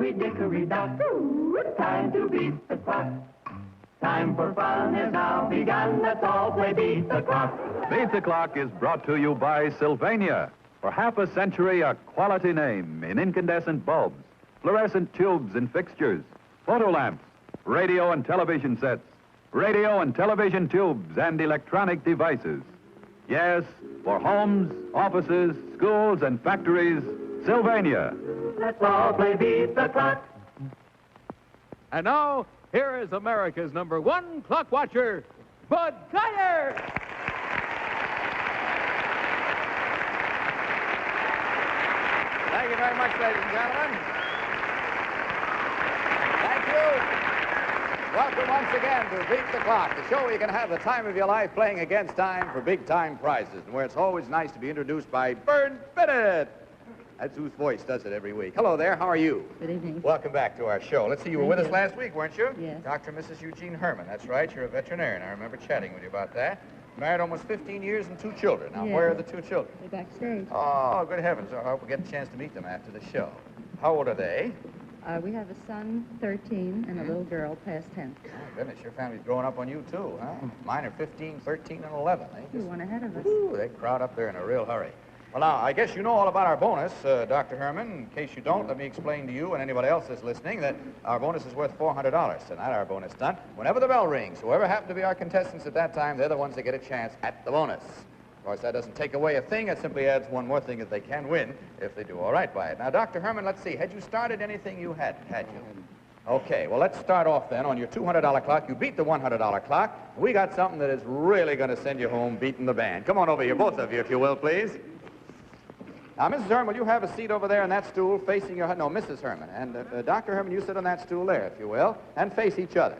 hickory dickory dock. Time to beat the clock. Time for fun has now begun. Let's all play Beat the Clock. Beat the Clock is brought to you by Sylvania. For half a century, a quality name in incandescent bulbs, fluorescent tubes and fixtures, photo lamps, radio and television sets, radio and television tubes, and electronic devices. Yes, for homes, offices, schools, and factories, Sylvania. Let's all play Beat the Clock. And now, here is America's #1 clock watcher, Bud Collyer. Thank you very much, ladies and gentlemen. Thank you. Welcome once again to Beat the Clock, the show where you can have the time of your life playing against time for big-time prizes, and where it's always nice to be introduced by Bird Bennett. That's whose voice does it every week. Hello there, how are you? Good evening. Welcome back to our show. Let's see, you were with us last week, weren't you? Yes. Dr. and Mrs. Eugene Herman, that's right, you're a veterinarian. I remember chatting with you about that. Married almost 15 years and 2 children. Now, Yes. where are the 2 children? They're backstage. Oh, good heavens. I hope we get a chance to meet them after the show. How old are they? We have a son, 13, and a little girl, past 10. Oh, goodness, your family's growing up on you, too, huh? Mine are 15, 13, and 11. You're one ahead of us. Ooh, they crowd up there in a real hurry. Well, now, I guess you know all about our bonus, Dr. Herman. In case you don't, let me explain to you and anybody else that's listening that our bonus is worth $400 tonight, our bonus stunt. Whenever the bell rings, whoever happened to be our contestants at that time, they're the ones that get a chance at the bonus. Of course, that doesn't take away a thing. It simply adds one more thing that they can win if they do all right by it. Now, Dr. Herman, let's see. Had you started anything you had you? Okay, well, let's start off then on your $200 clock. You beat the $100 clock. We got something that is really going to send you home beating the band. Come on over here, both of you, if you will, please. Now, Mrs. Herman, will you have a seat over there on that stool facing your... No, Mrs. Herman. And Dr. Herman, you sit on that stool there, if you will, and face each other.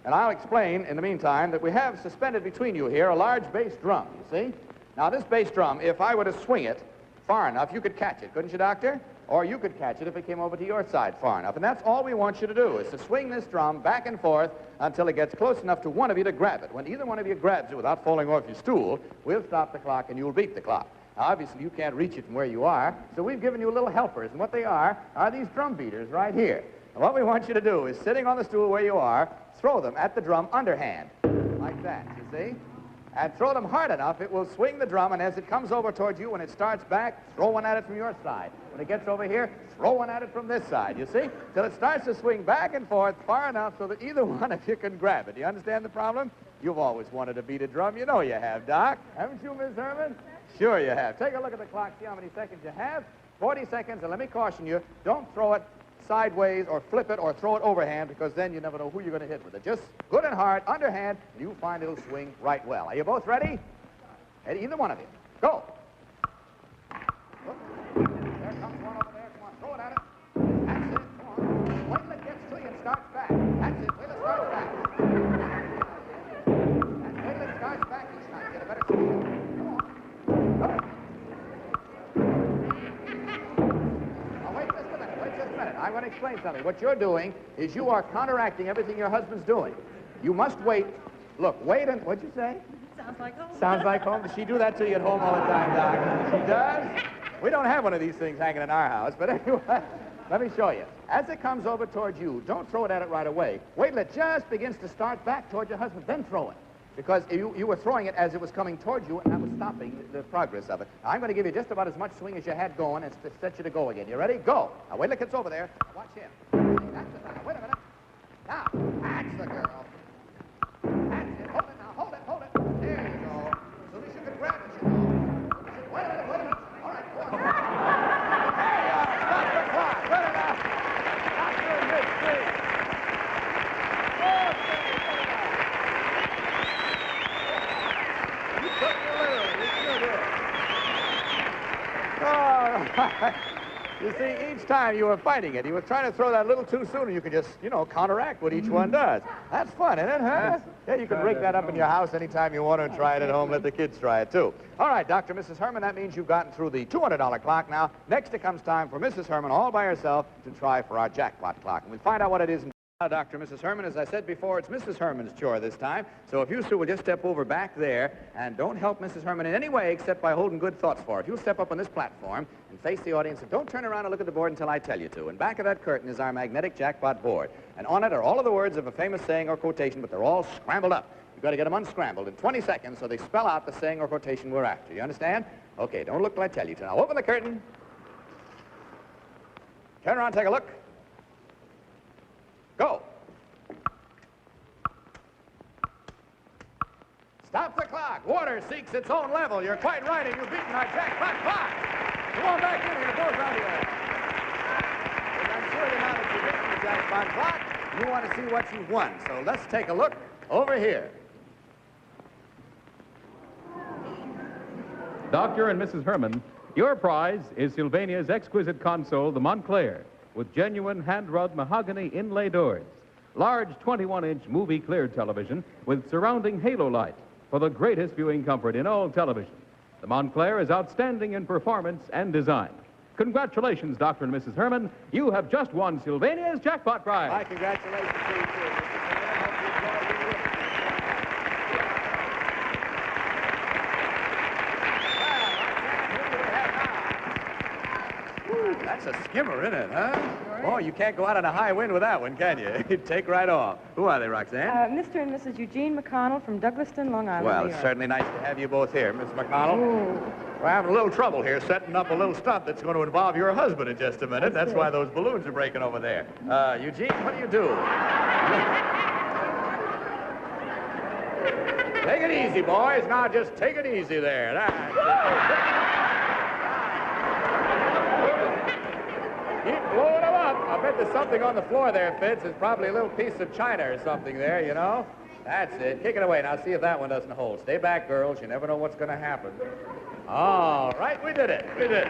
And I'll explain, in the meantime, that we have suspended between you here a large bass drum, you see? Now, this bass drum, if I were to swing it far enough, you could catch it, couldn't you, Doctor? Or you could catch it if it came over to your side far enough. And that's all we want you to do, is to swing this drum back and forth until it gets close enough to one of you to grab it. When either one of you grabs it without falling off your stool, we'll stop the clock and you'll beat the clock. Now, obviously, you can't reach it from where you are, so we've given you little helpers, and what they are these drum beaters right here. And what we want you to do is, sitting on the stool where you are, throw them at the drum underhand, like that, you see? And throw them hard enough, it will swing the drum, and as it comes over towards you, when it starts back, throw one at it from your side. When it gets over here, throw one at it from this side, you see? Till it starts to swing back and forth far enough so that either one of you can grab it. Do you understand the problem? You've always wanted to beat a drum. You know you have, Doc. Haven't you, Miss Herman? Sure you have. Take a look at the clock, see how many seconds you have. 40 seconds, and let me caution you, don't throw it sideways or flip it or throw it overhand, because then you never know who you're going to hit with it. Just good and hard, underhand, and you'll find it'll swing right well. Are you both ready? And either one of you. Go. There comes one over there. Come on, throw it at it. That's it. Come on. Wait till it gets to you and starts back. That's it. Wait till it starts back. And wait till it starts back each time. Get a better swing. Come on. Go. I'm going to explain something. What you're doing is you are counteracting everything your husband's doing. You must wait. Look, wait and... What'd you say? Sounds like home. Sounds like home. Does she do that to you at home all the time, Doc? She does? We don't have one of these things hanging in our house, but anyway, let me show you. As it comes over towards you, don't throw it at it right away. Wait till it just begins to start back towards your husband, then throw it. Because you were throwing it as it was coming towards you, and that was stopping the progress of it. Now, I'm going to give you just about as much swing as you had going and set you to go again. You ready? Go. Now, wait till it gets over there. Now, watch him. That's the now. Wait a minute. Now, that's the girl. That's it. Hold it now. Hold it. Hold it. There you go. As soon as you can grab it, you know. Wait a minute. Wait a minute. All right, go on. There you are. Stop the clock. Good enough. Stop doing this, please. You see, each time you were fighting it, you were trying to throw that a little too soon, and you could just, you know, counteract what each one does. That's fun, isn't it, huh? Yeah, you can rig that up in your house anytime you want to and try it at home. Let the kids try it, too. All right, Dr. and Mrs. Herman, that means you've gotten through the $200 clock. Now, next it comes time for Mrs. Herman all by herself to try for our jackpot clock. And we'll find out what it is in Dr. and Mrs. Herman, as I said before, it's Mrs. Herman's chore this time. So if you two will just step over back there and don't help Mrs. Herman in any way except by holding good thoughts for her. If you'll step up on this platform and face the audience and don't turn around and look at the board until I tell you to. And back of that curtain is our magnetic jackpot board. And on it are all of the words of a famous saying or quotation, but they're all scrambled up. You've got to get them unscrambled in 20 seconds so they spell out the saying or quotation we're after. You understand? Okay, don't look till I tell you to. Now open the curtain. Turn around, take a look. Go. Stop the clock. Water seeks its own level. You're quite right, and you've beaten our jackpot clock. Come on back in here, both of you. And I'm sure now that you've beaten the jackpot clock, you want to see what you've won. So let's take a look over here. Dr. and Mrs. Herman, your prize is Sylvania's exquisite console, the Montclair, with genuine hand-rubbed mahogany inlay doors. Large 21-inch movie-clear television with surrounding halo light for the greatest viewing comfort in all television. The Montclair is outstanding in performance and design. Congratulations, Dr. and Mrs. Herman. You have just won Sylvania's jackpot prize. My congratulations to you, too, Mrs. Herman. Hope you enjoyed your That's a skimmer, isn't it, huh? Boy, you can't go out on a high wind with that one, can you? You'd take right off. Who are they, Roxanne? Mr. and Mrs. Eugene McConnell from Douglaston, Long Island, Well, New it's York. certainly nice to have you both here, Miss McConnell. We're having a little trouble here setting up a little stunt that's going to involve your husband in just a minute. That's why those balloons are breaking over there. Eugene, what do you do? Take it easy, boys. Now, just take it easy there. Keep blowing them up. I bet there's something on the floor there, Fitz. It's probably a little piece of china or something there, you know? That's it. Kick it away. Now, see if that one doesn't hold. Stay back, girls. You never know what's going to happen. All right, we did it. We did it.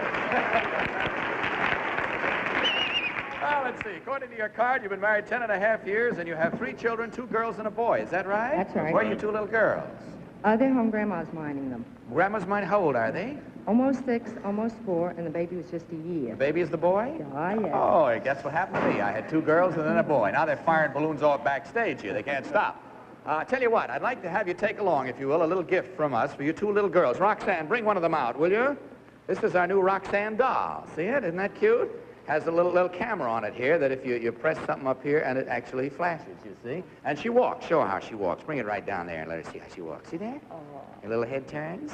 Well, let's see. According to your card, you've been married 10.5 years, and you have 3 children, 2 girls and a boy. Is that right? That's right. Where are your 2 little girls? They're home. Grandma's minding them. Grandma's mine, how old are they? Almost 6, almost 4, and the baby was just a year. The baby is the boy? Ah, yes. Oh, guess what happened to me? I had 2 girls and then a boy. Now they're firing balloons off backstage here. They can't stop. Tell you what, I'd like to have you take along, if you will, a little gift from us for your 2 little girls. Roxanne, bring one of them out, will you? This is our new Roxanne doll. See it? Isn't that cute? Has a little camera on it here that if you press something up here and it actually flashes, you see? And she walks. Show her how she walks. Bring it right down there and let her see how she walks. See that? Oh. Your little head turns.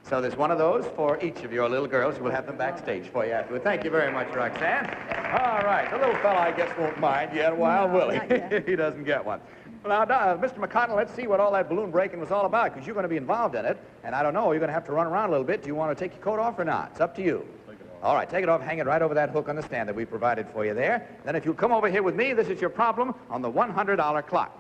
So there's one of those for each of your little girls. We'll have them backstage for you afterward. Thank you very much, Roxanne. All right. The little fella, I guess, won't mind yet a while, will he? not yet. He doesn't get one. Well, now, Mr. McConnell, let's see what all that balloon breaking was all about, because you're going to be involved in it. And I don't know, you're going to have to run around a little bit. Do you want to take your coat off or not? It's up to you. All right, take it off, hang it right over that hook on the stand that we provided for you there. Then if you come over here with me, this is your problem on the $100 clock.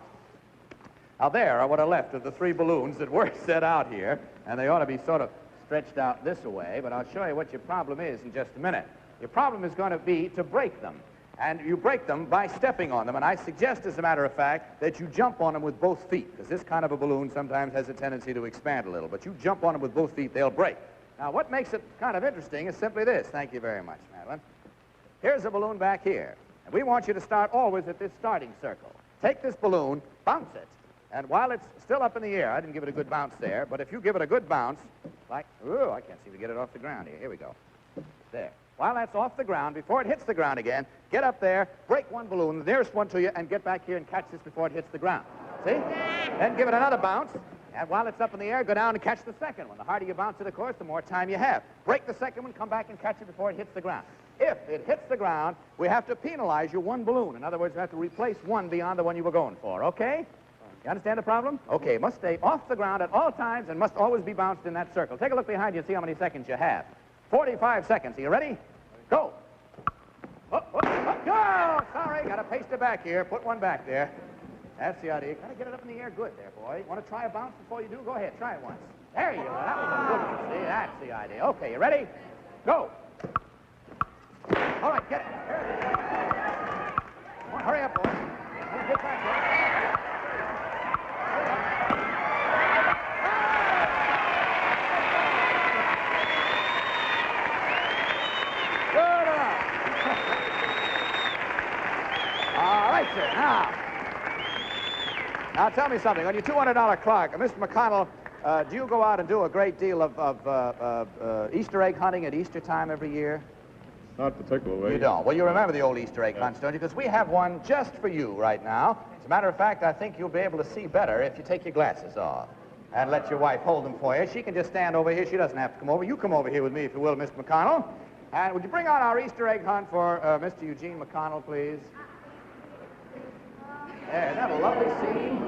Now, there are what are left of the 3 balloons that were set out here, and they ought to be sort of stretched out this way, but I'll show you what your problem is in just a minute. Your problem is going to be to break them, and you break them by stepping on them, and I suggest, as a matter of fact, that you jump on them with both feet, because this kind of a balloon sometimes has a tendency to expand a little, but you jump on them with both feet, they'll break. Now, what makes it kind of interesting is simply this. Thank you very much, Madeline. Here's a balloon back here, and we want you to start always at this starting circle. Take this balloon, bounce it, and while it's still up in the air, I didn't give it a good bounce there, but if you give it a good bounce, like, oh, I can't seem to get it off the ground here. Here we go. There. While that's off the ground, before it hits the ground again, get up there, break one balloon, the nearest one to you, and get back here and catch this before it hits the ground. See? Then give it another bounce, and while it's up in the air, go down and catch the second one. The harder you bounce it, of course, the more time you have. Break the second one, come back and catch it before it hits the ground. If it hits the ground, we have to penalize your one balloon. In other words, we have to replace one beyond the one you were going for, okay? You understand the problem? Okay, it must stay off the ground at all times and must always be bounced in that circle. Take a look behind you and see how many seconds you have. 45 seconds. Are you ready? Go. Oh, sorry, got to paste it back here. Put one back there. That's the idea. Got to get it up in the air good there, boy. Want to try a bounce before you do? Go ahead, try it once. There you go. That was a good one. See, that's the idea. Okay, you ready? Go. All right, get it. Come on, hurry up, boy. Get back there. All right, sir. Now, Now, tell me something. On your $200 clock, Mr. McConnell, do you go out and do a great deal of Easter egg hunting at Easter time every year? Not particularly. You don't. Well, you remember the old Easter egg hunts, don't you? Because we have one just for you right now. As a matter of fact, I think you'll be able to see better if you take your glasses off and let your wife hold them for you. She can just stand over here. She doesn't have to come over. You come over here with me, if you will, Mr. McConnell. And would you bring out our Easter egg hunt for Mr. Eugene McConnell, please? Yeah, isn't that a lovely scene?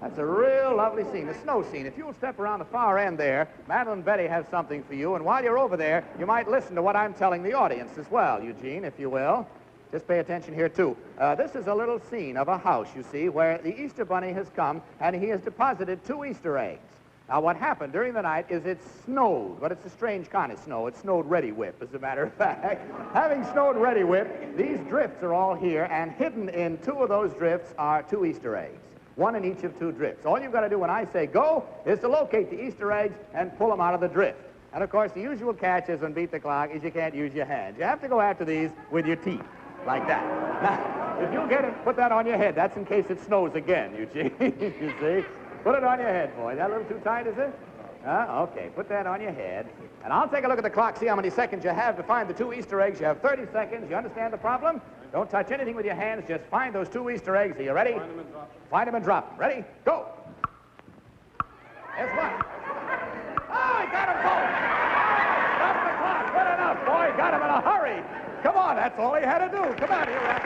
That's a real lovely scene, the snow scene. If you'll step around the far end there, Madeline and Betty have something for you. And while you're over there, you might listen to what I'm telling the audience as well, Eugene, if you will. Just pay attention here, too. This is a little scene of a house, you see, where the Easter Bunny has come, and he has deposited 2 Easter eggs. Now, what happened during the night is it snowed, but it's a strange kind of snow. It snowed Ready Whip, as a matter of fact. Having snowed Ready Whip, these drifts are all here, and hidden in 2 of those drifts are 2 Easter eggs. 1 in each of 2 drifts. All you've got to do when I say go is to locate the Easter eggs and pull them out of the drift. And, of course, the usual catch is on Beat the Clock is you can't use your hands. You have to go after these with your teeth, like that. Now, if you get it, put that on your head. That's in case it snows again, Eugene. You see? Put it on your head, boy. Is that a little too tight, is it? Okay, put that on your head. And I'll take a look at the clock, see how many seconds you have to find the 2 Easter eggs. You have 30 seconds. You understand the problem? Don't touch anything with your hands. Just find those 2 Easter eggs. Are you ready? Find them and drop them. Find them and drop them. Ready? Go. There's one. Oh, he got them both. Stop the clock. Good enough, boy. Got him in a hurry. Come on, that's all he had to do. Come on, here, Rock.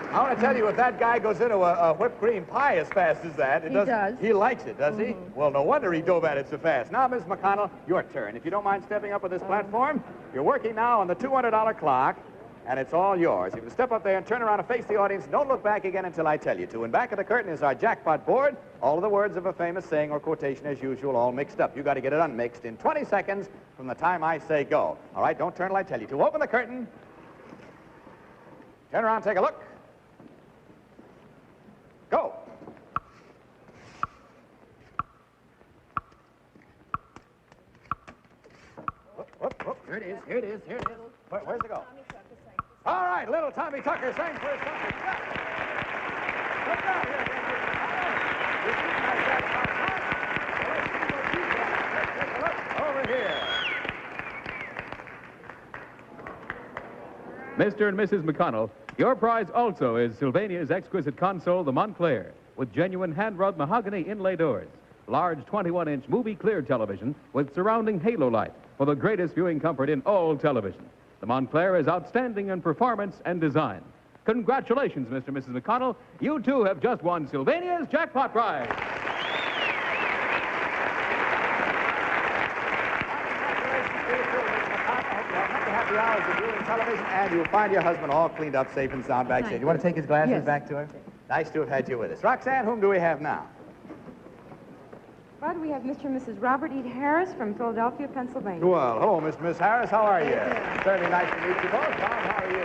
I want to tell you, if that guy goes into a whipped cream pie as fast as that, he likes it, does he? Well, no wonder he dove at it so fast. Now, Ms. McConnell, your turn. If you don't mind stepping up on this platform, you're working now on the $200 clock, and it's all yours. You can step up there and turn around and face the audience. Don't look back again until I tell you to. And back of the curtain is our jackpot board. All of the words of a famous saying or quotation, as usual, all mixed up. You've got to get it unmixed in 20 seconds from the time I say go. All right, don't turn till I tell you to. Open the curtain. Turn around, take a look. Go. Whoop. Here it is. Where's it go? All right, little Tommy Tucker sang for his country. Look down here. Take a look over here. Mr. and Mrs. McConnell, your prize also is Sylvania's exquisite console, the Montclair, with genuine hand-rubbed mahogany inlay doors, large 21-inch movie-clear television with surrounding halo light for the greatest viewing comfort in all television. The Montclair is outstanding in performance and design. Congratulations, Mr. and Mrs. McConnell. You, too, have just won Sylvania's jackpot prize. Happy hours of viewing television, and you'll find your husband all cleaned up, safe and sound backstage. You want to take his glasses back to her? Nice to have had you with us. Roxanne, whom do we have now? Bud, we have Mr. and Mrs. Robert E. Harris from Philadelphia, Pennsylvania. Well, hello, Miss Harris. How are you? Certainly nice to meet you both. Tom, how are you?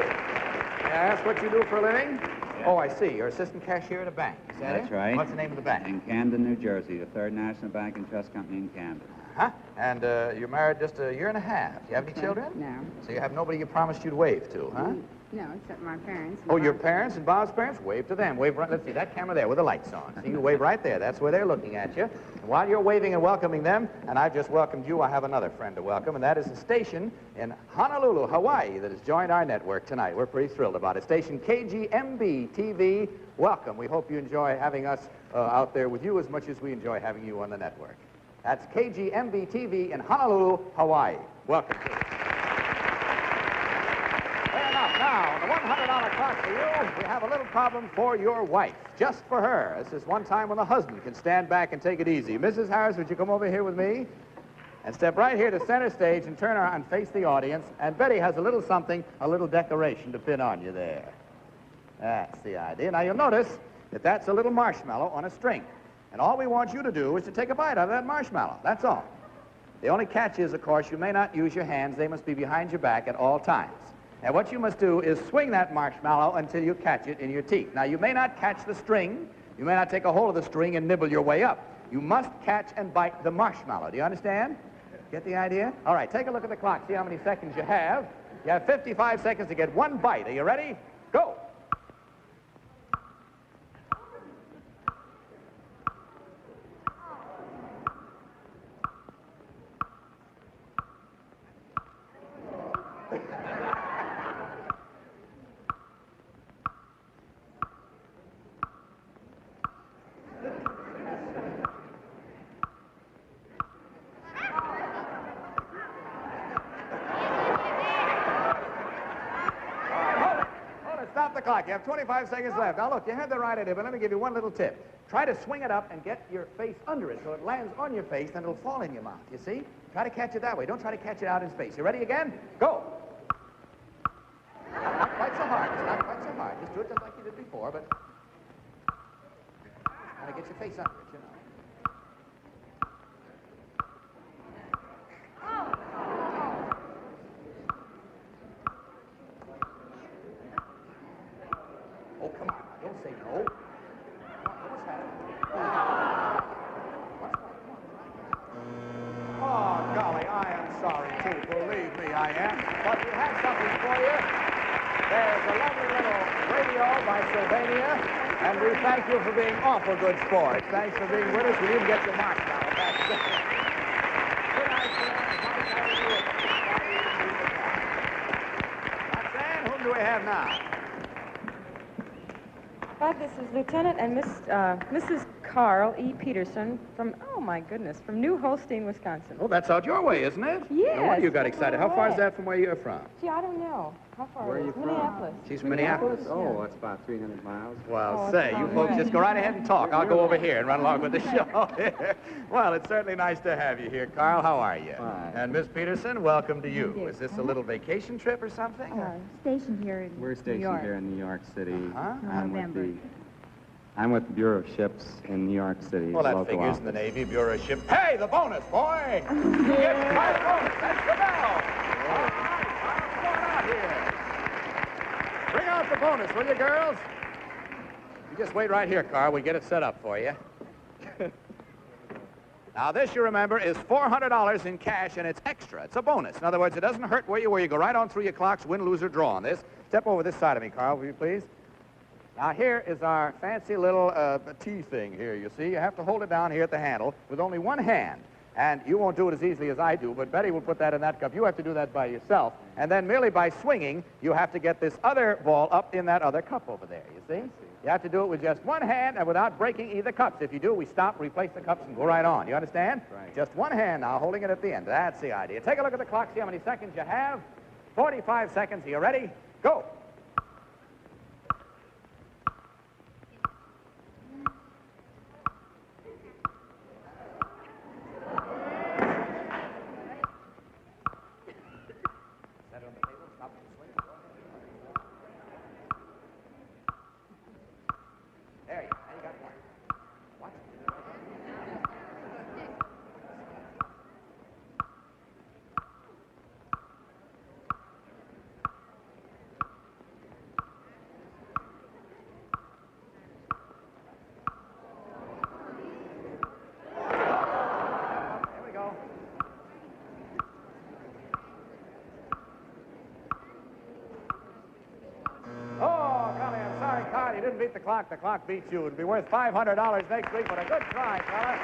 May I ask what you do for a living? Oh, I see. You're assistant cashier at a bank. Is that That's right. What's the name of the bank? In Camden, New Jersey, the Third National Bank and Trust Company in Camden. Huh? And you're married just a year and a half. Do you have any children? No. So you have nobody you promised you'd wave to, huh? No, except my parents. Oh, your parents and Bob's parents? Wave to them. Wave right. Let's see, that camera there with the lights on. See, you wave right there. That's where they're looking at you. And while you're waving and welcoming them, and I've just welcomed you, I have another friend to welcome, and that is a station in Honolulu, Hawaii, that has joined our network tonight. We're pretty thrilled about it. Station KGMB-TV. Welcome. We hope you enjoy having us out there with you as much as we enjoy having you on the network. That's KGMB-TV in Honolulu, Hawaii. Welcome to it. Fair enough. Now, on the $100 clock for you, we have a little problem for your wife. Just for her. This is one time when the husband can stand back and take it easy. Mrs. Harris, would you come over here with me? And step right here to center stage and turn around and face the audience. And Betty has a little something, a little decoration to pin on you there. That's the idea. Now, you'll notice that that's a little marshmallow on a string. And all we want you to do is to take a bite out of that marshmallow. That's all. The only catch is, of course, you may not use your hands. They must be behind your back at all times. And what you must do is swing that marshmallow until you catch it in your teeth. Now, you may not catch the string. You may not take a hold of the string and nibble your way up. You must catch and bite the marshmallow. Do you understand? Get the idea? All right, take a look at the clock. See how many seconds you have. You have 55 seconds to get one bite. Are you ready? Go. Stop the clock. You have 25 seconds left. Now, look, you had the right idea, but let me give you one little tip. Try to swing it up and get your face under it so it lands on your face, and it'll fall in your mouth, you see? Try to catch it that way. Don't try to catch it out in space. You ready again? Go. Not quite so hard. It's not quite so hard. Just do it just like you did before, but try to get your face under it, you know. Oh, come on. Don't say no. What's happening? Oh, golly, I am sorry, too. Believe me, I am. But we have something for you. There's a lovely little radio by Sylvania, and we thank you for being awful good sports. Thanks for being with us. We didn't get your marks now. That's good. Good night, sir. Roxanne, whom do we have now? Bud, this is Lieutenant and Mrs. Carl E. Peterson from, oh my goodness, from New Holstein, Wisconsin. Oh, that's out your way, isn't it? Yes. No wonder you got excited. How far is that from where you're from? Gee, I don't know. How far Where are is you it? from? Minneapolis. She's from Minneapolis. Oh, it's about 300 miles. Well, Oh, say, it's you all folks right. just go right ahead and talk. I'll go over here and run along with the show. Well, it's certainly nice to have you here. Carl, how are you? Fine. And Miss Peterson, welcome to you. Thank you. Is this a little vacation trip or something? Stationed here in We're stationed New York. here in New York City. Huh? I'm with the Bureau of Ships in New York City. Well, that local figures in the office. Navy Bureau of Ships. Hey, the bonus, boy! You get my bonus. That's the bell. All right, what's going on here? Bring out the bonus, will you, girls? You just wait right here, Carl. We get it set up for you. Now, this, you remember, is $400 in cash, and it's extra. It's a bonus. In other words, it doesn't hurt where you go right on through your clocks, win, lose, or draw on this. Step over this side of me, Carl, will you please? Now, here is our fancy little tea thing here, you see. You have to hold it down here at the handle with only one hand. And you won't do it as easily as I do, but Betty will put that in that cup. You have to do that by yourself. And then merely by swinging, you have to get this other ball up in that other cup over there, you see? You have to do it with just one hand and without breaking either cups. If you do, we stop, replace the cups, and go right on. You understand? Right. Just one hand now, holding it at the end. That's the idea. Take a look at the clock, see how many seconds you have. 45 seconds. Are you ready? Go. There you go. Now you got one. Watch it. There we go. Oh, Connie, I'm sorry, Carl. You didn't beat the clock. The clock beat you. It'll be worth $500 next week, but a good try, fella.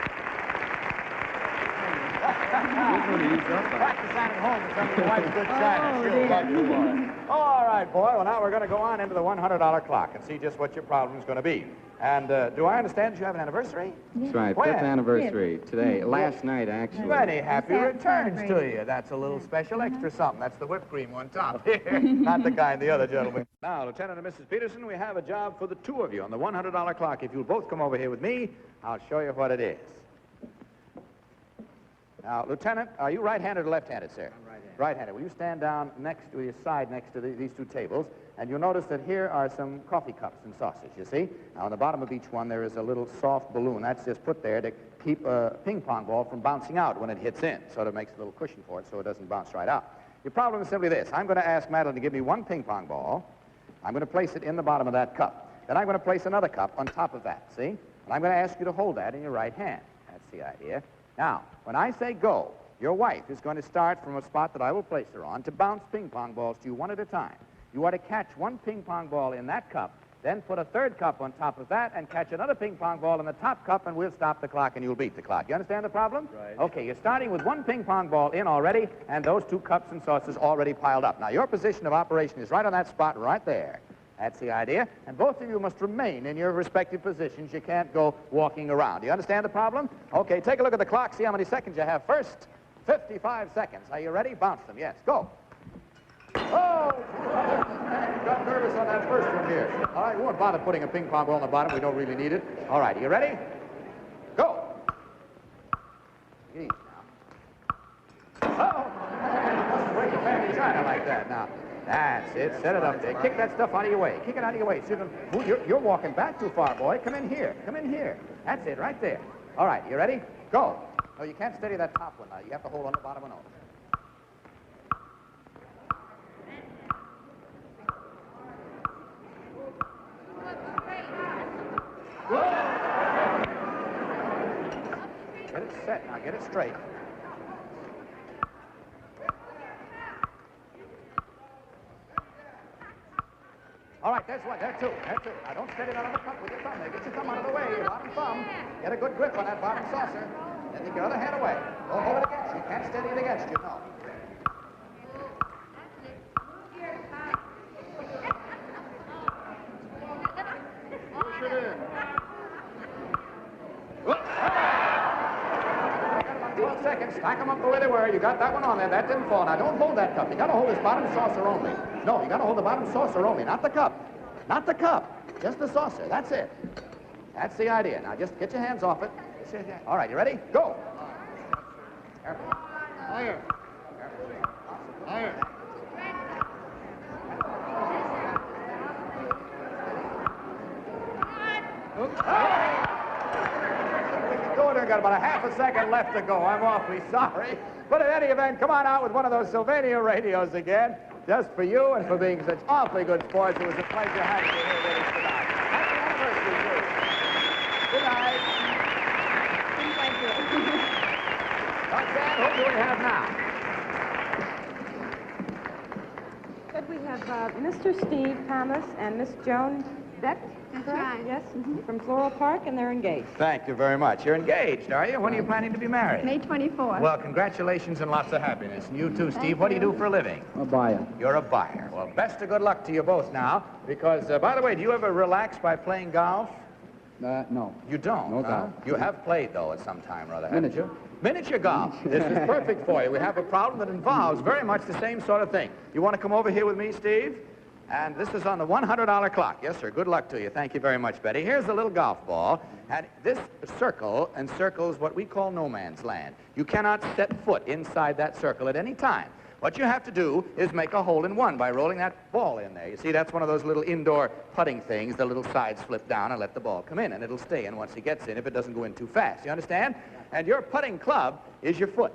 Practice that at home with some of your wife's good china. She'll love you for it. All right, boy. Well, now we're going to go on into the $100 clock and see just what your problem's going to be. And do I understand that you have an anniversary? That's right, When? 5th anniversary today. Last night, actually. Many happy Happy returns to celebrating. you. That's a little special extra something. That's the whipped cream on top here. Not the kind the other gentleman. Now, Lieutenant and Mrs. Peterson, we have a job for the two of you on the $100 clock. If you'll both come over here with me, I'll show you what it is. Now, Lieutenant, are you right-handed or left-handed, sir? I'm right-handed. Right-handed. Will you stand down next to your side next to these two tables? And you'll notice that here are some coffee cups and saucers, you see? Now, on the bottom of each one, there is a little soft balloon. That's just put there to keep a ping pong ball from bouncing out when it hits in. Sort of makes a little cushion for it so it doesn't bounce right out. Your problem is simply this. I'm going to ask Madeline to give me one ping pong ball. I'm going to place it in the bottom of that cup. Then I'm going to place another cup on top of that, see? And I'm going to ask you to hold that in your right hand. That's That's the idea. Now, when I say go, your wife is going to start from a spot that I will place her on to bounce ping pong balls to you one at a time. You are to catch one ping pong ball in that cup, then put a third cup on top of that and catch another ping pong ball in the top cup, and we'll stop the clock and you'll beat the clock. You understand the problem? Right. Okay, you're starting with one ping pong ball in already and those 2 cups and saucers already piled up. Now, your position of operation is right on that spot right there. That's the idea. And both of you must remain in your respective positions. You can't go walking around. Do you understand the problem? Okay, take a look at the clock. See how many seconds you have first. 55 seconds. Are you ready? Bounce them. Yes, go. Oh! Got nervous on that first one here. All right, we won't bother putting a ping pong ball on the bottom. We don't really need it. All right, are you ready? Go. Get easy now. Oh! Mustn't break your family china like that now. That's it. Set it up there. Kick that stuff out of your way. Kick it out of your way. So you can, you're walking back too far, boy. Come in here. Come in here. That's it, right there. All right, you ready? Go. No, you can't steady that top one now. You have to hold on the bottom one over. Get it set now. Get it straight. All right, there's one. There two. There two. Now, don't steady that on the cup with your thumb there. Get your thumb out of the way, your bottom thumb. Get a good grip on that bottom saucer. Then take your other hand away. Don't hold it against you. You can't steady it against you, no. Push it in. 12 seconds. Stack them up the way they were. You got that one on there. That didn't fall. Now, don't hold that cup. You got to hold this bottom saucer only. No, you got to hold the bottom saucer only, not the cup. Not the cup. Just the saucer. That's it. That's the idea. Now, just get your hands off it. All right, you ready? Go. Careful. Higher. Higher. Got about a half a second left to go. I'm awfully sorry. But in any event, come on out with one of those Sylvania radios again, just for you and for being such awfully good sports. It was a pleasure having you here with us tonight. Happy anniversary, too. Good night. Thank you. Roxanne, who do we have now? Good, we have Mr. Steve Thomas and Miss Joan Beck. That's correct? right. Yes, from Floral Park, and they're engaged. Thank you very much. You're engaged, are you? When are you planning to be married? May 24th. Well, congratulations and lots of happiness. And you too, Steve. What do you do for a living? A buyer. You're a buyer. Well, best of good luck to you both now. Because, by the way, do you ever relax by playing golf? No. You don't? No huh? golf. You have played, though, at some time or other, haven't Miniature. you? Miniature golf. This is perfect for you. We have a problem that involves very much the same sort of thing. You want to come over here with me, Steve? And this is on the $100 clock. Yes, sir. Good luck to you. Thank you very much, Betty. Here's the little golf ball. And this circle encircles what we call no man's land. You cannot set foot inside that circle at any time. What you have to do is make a hole in one by rolling that ball in there. You see, that's one of those little indoor putting things. The little sides flip down and let the ball come in, and it'll stay in once it gets in if it doesn't go in too fast. You understand? And your putting club is your foot.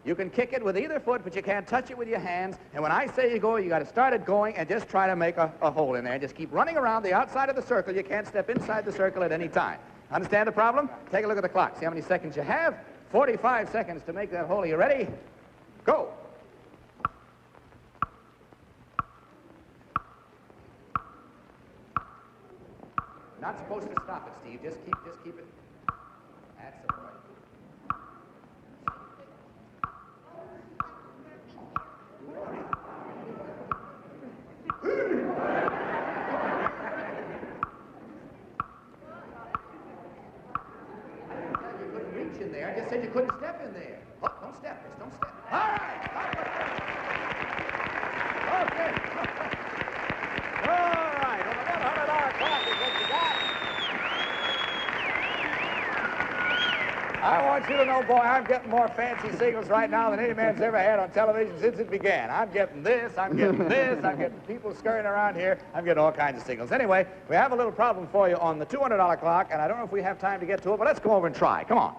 You can kick it with either foot, but you can't touch it with your hands. And when I say you go, you got to start it going and just try to make a hole in there. Just keep running around the outside of the circle. You can't step inside the circle at any time. Understand the problem? Take a look at the clock. See how many seconds you have? 45 seconds to make that hole. Are you ready? Go. Not supposed to stop it, Steve. Just keep it. That's the point. You couldn't reach in there. I just said you couldn't step in there. Oh, don't step, Chris. Don't step. All right. Okay. All right. Well, the $100 clock is what you got. I want you to know, boy, I'm getting more fancy signals right now than any man's ever had on television since it began. I'm getting this, I'm getting this, I'm getting people scurrying around here. I'm getting all kinds of signals. Anyway, we have a little problem for you on the $200 clock, and I don't know if we have time to get to it, but let's go over and try. Come on.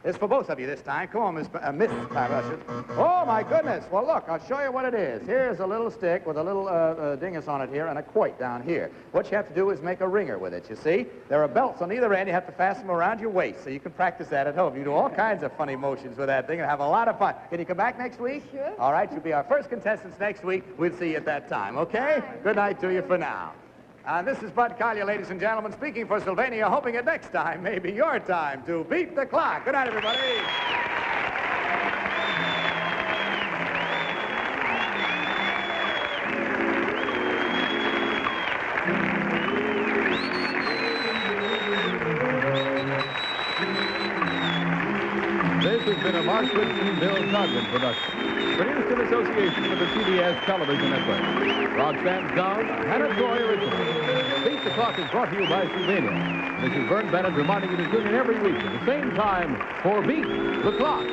It's for both of you this time. Come on, Miss Rusher. Oh, my goodness. Well, look, I'll show you what it is. Here's a little stick with a little dingus on it here and a quoit down here. What you have to do is make a ringer with it, you see? There are belts on either end. You have to fasten them around your waist, so you can practice that at home. You do all kinds of funny motions with that thing and have a lot of fun. Can you come back next week? Sure. All right, you'll be our first contestants next week. We'll see you at that time, okay? Good night to you for now. This is Bud Collyer, ladies and gentlemen, speaking for Sylvania, hoping that next time may be your time to beat the clock. Good night, everybody. This has been a Mark Whitson, Bill Coughlin production. Produced in association with the CBS Television Network. Roxanne Down, Hannah Troy original. Beat the Clock is brought to you by Sylvania. This is Vern Bennett reminding you to tune in every week at the same time for Beat the Clock.